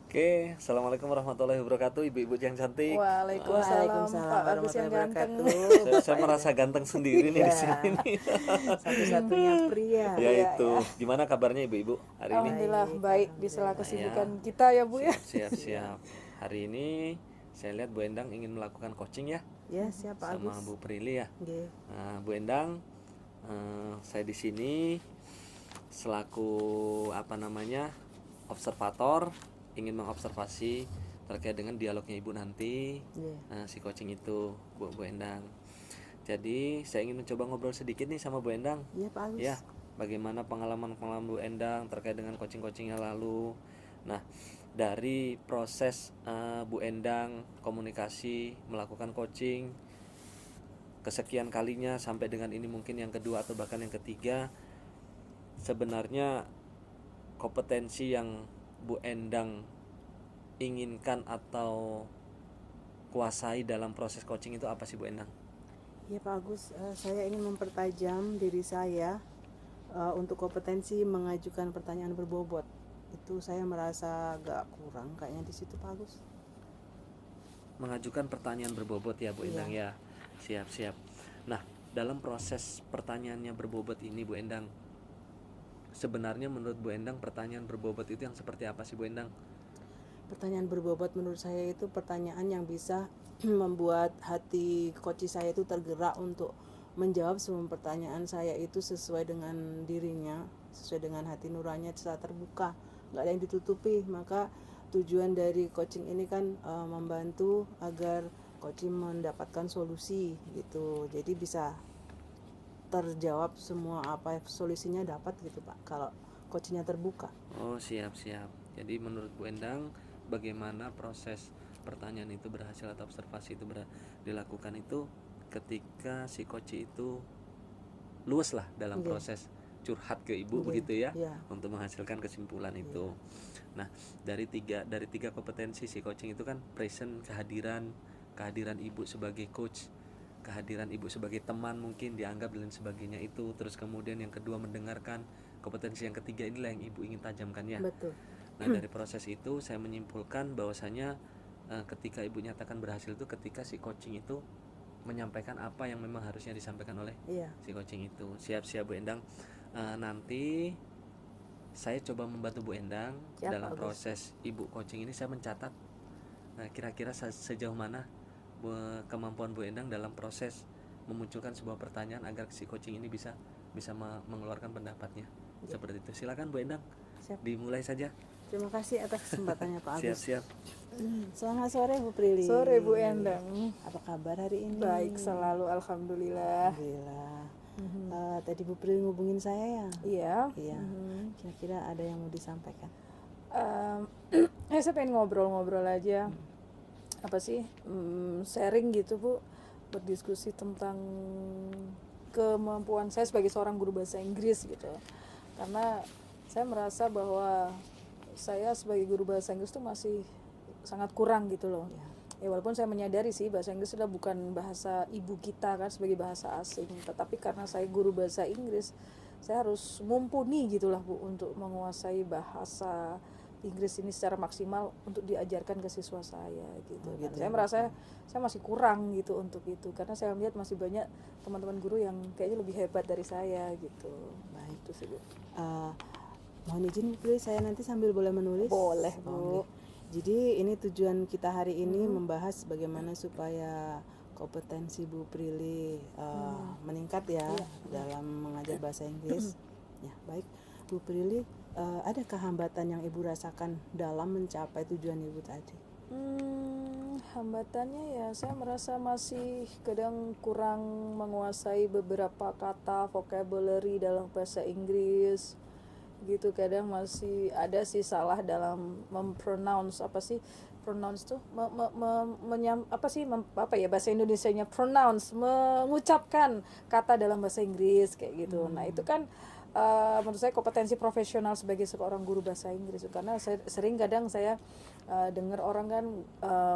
Oke, assalamualaikum warahmatullahi wabarakatuh, ibu-ibu yang cantik. Waalaikumsalam Waalaikumsalam Pak Agus yang warahmatullahi ganteng. wabarakatuh, Saya Bapak merasa RT. ganteng sendiri nih di Ya, sini nih. satu-satunya pria. Ya Iya itu, ya. gimana kabarnya ibu-ibu hari ini? Alhamdulillah Baik, baik di sela alhamdulillah. kesibukan Ya, kita ya Bu ya. siap, siap, Siap. siap. Hari ini saya lihat Bu Endang ingin melakukan coaching ya, Ya, siapa sama Agus? Bu Prilly ya. Nggih. Nah, Bu Endang, saya di sini selaku apa namanya observator, ingin mengobservasi terkait dengan dialognya ibu nanti. Nggih. Nah, si coaching itu Bu Endang. Jadi saya ingin mencoba ngobrol sedikit nih sama Bu Endang. Ya, Pak Agus. Ya, bagaimana pengalaman-pengalaman Bu Endang terkait dengan coaching-coachingnya lalu. Nah, dari proses Bu Endang komunikasi melakukan coaching kesekian kalinya sampai dengan ini mungkin yang kedua atau bahkan yang ketiga, sebenarnya kompetensi yang Bu Endang inginkan atau kuasai dalam proses coaching itu apa sih Bu Endang? Ya, Pak Agus, saya ingin mempertajam diri saya untuk kompetensi mengajukan pertanyaan berbobot. Itu saya merasa agak kurang kayaknya di situ, Pak Agus. Mengajukan pertanyaan berbobot ya Bu Endang ya. Siap-siap. Nah, dalam proses pertanyaannya berbobot ini Bu Endang, sebenarnya menurut Bu Endang pertanyaan berbobot itu yang seperti apa sih Bu Endang? Pertanyaan berbobot menurut saya itu pertanyaan yang bisa membuat hati coach saya itu tergerak untuk menjawab semua pertanyaan saya itu sesuai dengan dirinya, sesuai dengan hati nuraninya, secara terbuka, nggak ada yang ditutupi. Maka tujuan dari coaching ini kan membantu agar coaching mendapatkan solusi gitu, jadi bisa terjawab semua apa solusinya dapat gitu Pak, kalau coachingnya terbuka. Oh, siap-siap. Jadi menurut Bu Endang, bagaimana proses pertanyaan itu berhasil atau observasi itu dilakukan itu ketika si coach itu luas lah dalam proses curhat ke ibu begitu ya, untuk menghasilkan kesimpulan itu. Nah, dari tiga kompetensi si coaching itu kan present, kehadiran ibu sebagai coach, kehadiran ibu sebagai teman mungkin dianggap dan sebagainya itu, terus kemudian yang kedua mendengarkan, kompetensi yang ketiga inilah yang ibu ingin tajamkan ya. Betul. Nah, dari proses itu saya menyimpulkan bahwasanya ketika ibu nyatakan berhasil itu ketika si coaching itu menyampaikan apa yang memang harusnya disampaikan oleh si coaching itu. Siap-siap Bu Endang. Nanti saya coba membantu Bu Endang dalam proses ibu coaching ini. Saya mencatat kira-kira sejauh mana kemampuan Bu Endang dalam proses memunculkan sebuah pertanyaan agar si coaching ini bisa mengeluarkan pendapatnya. Seperti itu. Silakan Bu Endang. Siap. Dimulai saja. Terima kasih atas kesempatannya Pak Agus. Siap-siap. Selamat sore Bu Prilly. Sore Bu Endang. Apa kabar hari ini? Baik selalu alhamdulillah. Alhamdulillah. Tadi Bu Prilly ngubungin saya ya? Iya. Iya. Kira-kira ada yang mau disampaikan? Saya pengen ngobrol-ngobrol aja. Apa sih? Sharing gitu Bu, berdiskusi tentang kemampuan saya sebagai seorang guru bahasa Inggris gitu. Karena saya merasa bahwa saya sebagai guru bahasa Inggris tuh masih sangat kurang gitu loh. Ya walaupun saya menyadari sih bahasa Inggris sudah bukan bahasa ibu kita kan sebagai bahasa asing, tetapi karena saya guru bahasa Inggris, saya harus mumpuni gitulah Bu untuk menguasai bahasa Inggris ini secara maksimal untuk diajarkan ke siswa saya gitu. Dan saya merasa saya masih kurang gitu untuk itu, karena saya melihat masih banyak teman-teman guru yang kayaknya lebih hebat dari saya gitu. Baik. Itu sih Bu. Mohon izin Bu Prilly, saya nanti sambil boleh menulis? Boleh Bu. Jadi ini tujuan kita hari ini membahas bagaimana supaya kompetensi Bu Prilly meningkat ya dalam mengajar bahasa Inggris. Ya, baik. Bu Prilly, adakah hambatan yang Ibu rasakan dalam mencapai tujuan Ibu tadi? Hambatannya ya saya merasa masih kadang kurang menguasai beberapa kata vocabulary dalam bahasa Inggris gitu, kadang masih ada sih salah dalam mempronounce apa sih pronounce tuh bahasa Indonesianya pronounce, mengucapkan kata dalam bahasa Inggris kayak gitu. Nah itu kan menurut saya kompetensi profesional sebagai seorang guru bahasa Inggris, karena sering kadang saya dengar orang kan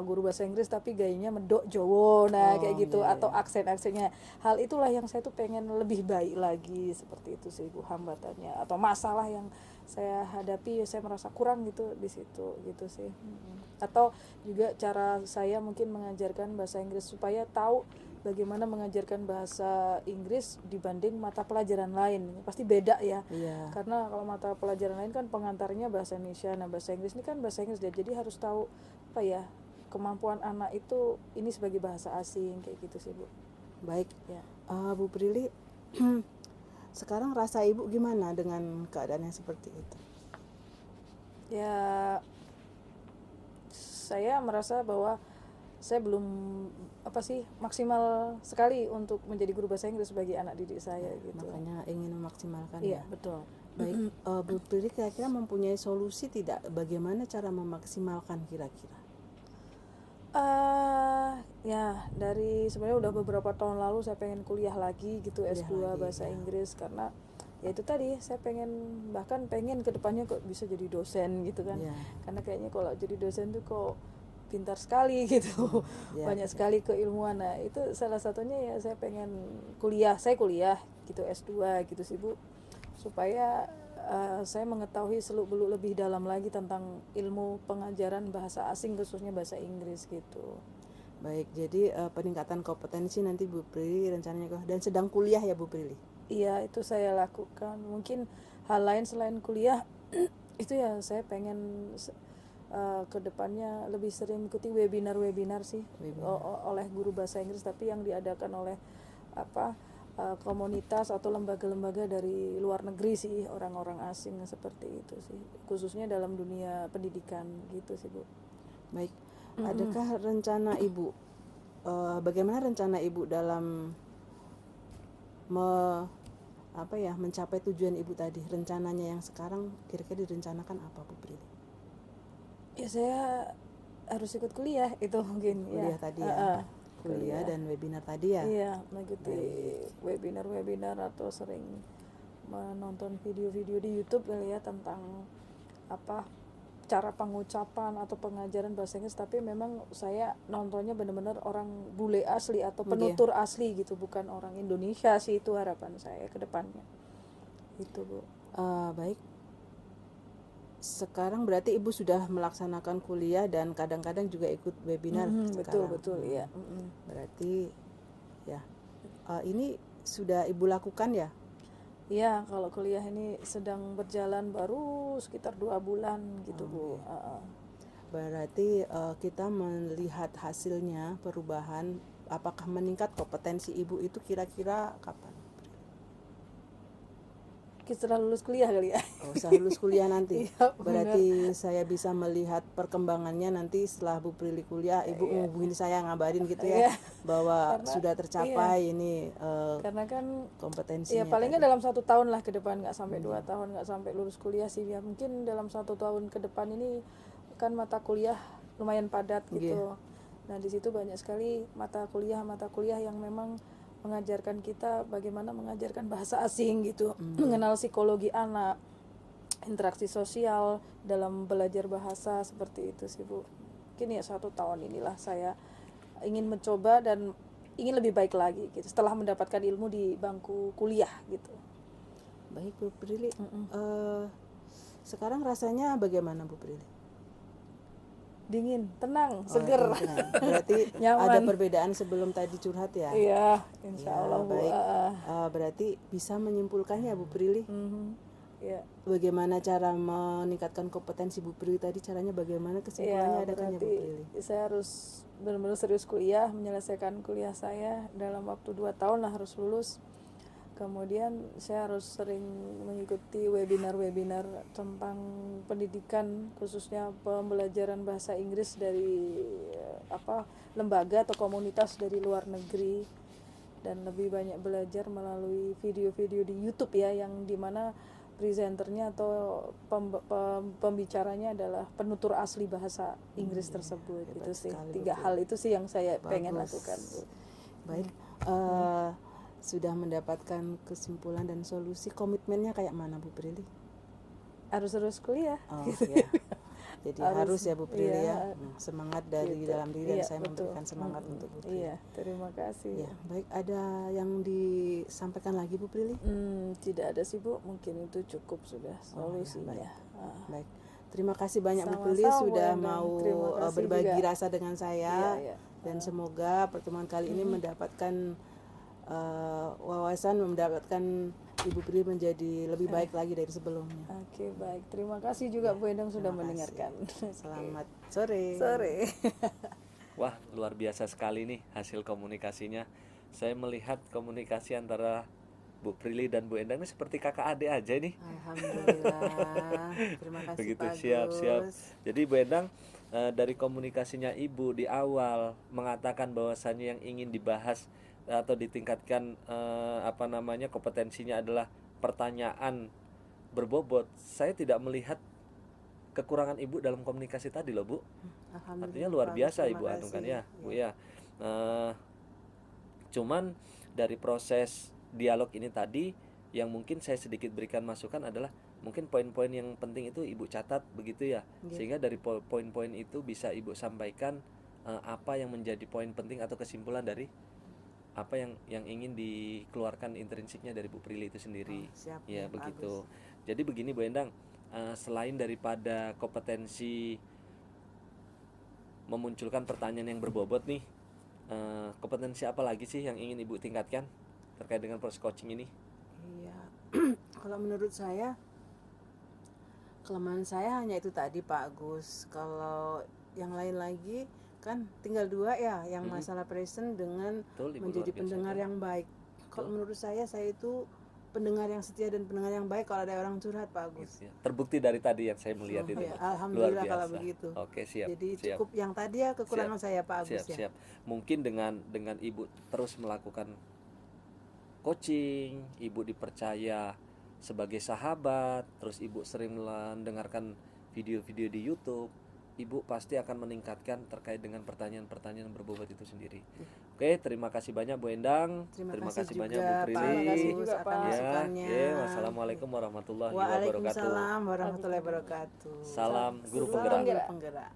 guru bahasa Inggris tapi gayanya medok Jowo, kayak gitu, atau aksen-aksennya. Hal itulah yang saya tuh pengen lebih baik lagi, seperti itu sih Bu hambatannya atau masalah yang saya hadapi, ya saya merasa kurang gitu di situ gitu sih. Atau juga cara saya mungkin mengajarkan bahasa Inggris supaya tahu bagaimana mengajarkan bahasa Inggris dibanding mata pelajaran lain, pasti beda ya. Iya. Karena kalau mata pelajaran lain kan pengantarnya bahasa Indonesia, nah bahasa Inggris ini kan bahasa Inggris, jadi harus tahu apa ya, kemampuan anak itu ini sebagai bahasa asing kayak gitu sih Bu. Baik, Ya. Bu Prilly, sekarang rasa Ibu gimana dengan keadaan yang seperti itu? Ya, saya merasa bahwa saya belum maksimal sekali untuk menjadi guru bahasa Inggris sebagai anak didik saya gitu. Makanya ingin memaksimalkan Iya, ya. betul. Baik, Bu Prilly kira-kira mempunyai solusi tidak? Bagaimana cara memaksimalkan kira-kira? Ya dari sebenarnya udah beberapa tahun lalu saya pengen kuliah lagi gitu, Kuliah S2 lagi, bahasa ya. Inggris, karena ya itu tadi saya bahkan pengen kedepannya kok bisa jadi dosen gitu kan. Ya. Karena kayaknya kalau jadi dosen tuh kok pintar sekali gitu, Ya, banyak betul. sekali keilmuan. Nah itu salah satunya ya saya pengen kuliah gitu S2 gitu sih Bu, supaya saya mengetahui seluk-beluk lebih dalam lagi tentang ilmu pengajaran bahasa asing, khususnya bahasa Inggris gitu. Baik, jadi peningkatan kompetensi nanti Bu Prilly rencananya dan sedang kuliah ya Bu Prilly? Iya, itu saya lakukan. Mungkin hal lain selain kuliah itu ya saya pengen ke depannya lebih sering mengikuti webinar sih, oleh guru bahasa Inggris, tapi yang diadakan oleh komunitas atau lembaga-lembaga dari luar negeri sih, orang-orang asing seperti itu sih, khususnya dalam dunia pendidikan gitu sih Bu. Baik, adakah rencana Ibu, bagaimana rencana Ibu dalam mencapai tujuan Ibu tadi? Rencananya yang sekarang kira-kira direncanakan apa Bu Prilly? Ya saya harus ikut kuliah itu mungkin Kuliah ya. tadi ya, kuliah dan webinar tadi ya. Iya, mengikuti webinar atau sering menonton video-video di YouTube kali ya tentang cara pengucapan atau pengajaran bahasa Inggris, tapi memang saya nontonnya benar-benar orang bule asli atau penutur asli gitu, bukan orang Indonesia sih, itu harapan saya ke depannya. Itu Bu. Baik. Sekarang berarti Ibu sudah melaksanakan kuliah dan kadang-kadang juga ikut webinar sekarang. Betul ya. Berarti ya, ini sudah Ibu lakukan ya? Iya, kalau kuliah ini sedang berjalan baru sekitar 2 bulan gitu Bu. Berarti kita melihat hasilnya, perubahan, apakah meningkat kompetensi Ibu itu kira-kira kapan? Setelah lulus kuliah kali ya. Oh, setelah lulus kuliah nanti. Iya, Berarti saya bisa melihat perkembangannya nanti setelah Bu Prilly kuliah, Ibu menghubungi saya, ngabarin gitu ya, bahwa sudah tercapai ini karena kan kompetensinya. ya palingnya dalam 1 tahun lah ke depan, nggak sampai 2 tahun, nggak sampai lulus kuliah sih ya, mungkin dalam 1 tahun ke depan ini kan mata kuliah lumayan padat gitu. Nah di situ banyak sekali mata kuliah yang memang mengajarkan kita bagaimana mengajarkan bahasa asing gitu, mengenal psikologi anak, interaksi sosial dalam belajar bahasa, seperti itu sih Bu. Mungkin ya 1 tahun inilah saya ingin mencoba dan ingin lebih baik lagi gitu setelah mendapatkan ilmu di bangku kuliah gitu. Baik Bu Prilly, sekarang rasanya bagaimana Bu Prilly? Dingin, tenang, seger. Berarti ada perbedaan sebelum tadi curhat ya? Iya, insya Allah Bu. Baik. Berarti bisa menyimpulkannya Bu Prilly. Ya. Bagaimana cara meningkatkan kompetensi Bu Prilly tadi? Caranya bagaimana? Kesimpulannya ada kan ya Bu Prilly? Saya harus benar-benar serius kuliah, menyelesaikan kuliah saya dalam waktu 2 tahun lah, harus lulus. Kemudian saya harus sering mengikuti webinar tentang pendidikan, khususnya pembelajaran bahasa Inggris dari lembaga atau komunitas dari luar negeri, dan lebih banyak belajar melalui video-video di YouTube ya, yang dimana presenternya atau pembicaranya adalah penutur asli bahasa Inggris tersebut. Itu sih 3 hal itu sih yang saya pengen lakukan Bu. Baik. Sudah mendapatkan kesimpulan dan solusi, komitmennya kayak mana Bu Prilly? Harus kuliah. Iya. Jadi harus ya Bu Prilly iya, ya, semangat dari gitu. dalam diri dan Iya, saya betul. memberikan semangat untuk Bu Prilly. Iya, terima kasih. Ya, baik, ada yang disampaikan lagi Bu Prilly? Tidak ada sih Bu, mungkin itu cukup sudah solusinya. baik. Ah. Baik. Terima kasih banyak Bu Prilly Sama-sama, sudah Bu Endang. mau Terima kasih berbagi juga. rasa dengan saya, Iya, iya. dan semoga pertemuan kali ini mendapatkan wawasan, mendapatkan Ibu Prilly menjadi lebih baik lagi dari sebelumnya. Oke, baik. Terima kasih juga Bu Endang sudah terima kasih. mendengarkan. Selamat sore. Sore. Wah, luar biasa sekali nih hasil komunikasinya. Saya melihat komunikasi antara Bu Prilly dan Bu Endang ini seperti kakak adik aja nih. Alhamdulillah. Terima kasih Begitu, Pak siap. Agus. Jadi Bu Endang, dari komunikasinya Ibu di awal mengatakan bahwasannya yang ingin dibahas atau ditingkatkan kompetensinya adalah pertanyaan berbobot. Saya tidak melihat kekurangan Ibu dalam komunikasi tadi loh Bu. Alhamdulillah, Artinya luar Pak Agus, biasa terima Ibu anukan kasih. ya Bu ya. Cuman dari proses dialog ini tadi yang mungkin saya sedikit berikan masukan adalah mungkin poin-poin yang penting itu Ibu catat begitu ya, sehingga dari poin-poin itu bisa Ibu sampaikan apa yang menjadi poin penting atau kesimpulan dari apa yang ingin dikeluarkan intrinsiknya dari Bu Prilly itu sendiri. Siap, Ya Pak begitu. Agus. Jadi begini Bu Endang, selain daripada kompetensi memunculkan pertanyaan yang berbobot nih, kompetensi apa lagi sih yang ingin Ibu tingkatkan terkait dengan proses coaching ini? Iya. Kalau menurut saya, kelemahan saya hanya itu tadi Pak Agus. Kalau yang lain lagi kan tinggal dua ya, yang masalah present dengan Betul, Ibu, menjadi luar biasa pendengar itu. yang baik. Kalau menurut saya itu pendengar yang setia dan pendengar yang baik kalau ada orang curhat Pak Agus. Ya, terbukti dari tadi yang saya melihat itu. Ya, Luar alhamdulillah biasa. kalau begitu. Oke, siap. Jadi siap. cukup yang tadi ya kekurangan saya Pak Agus Siap, ya. siap. Mungkin dengan Ibu terus melakukan coaching, Ibu dipercaya sebagai sahabat, terus Ibu sering mendengarkan video-video di YouTube, Ibu pasti akan meningkatkan terkait dengan pertanyaan-pertanyaan berbobot itu sendiri. Oke, terima kasih banyak Bu Endang. Terima kasih banyak juga, Bu Pak Prilly. Terima kasih Agus juga, akan Pak. Ya, masukannya. wassalamualaikum warahmatullahi wabarakatuh. Waalaikumsalam warahmatullahi wabarakatuh. Salam guru Salam penggerak. guru penggerak.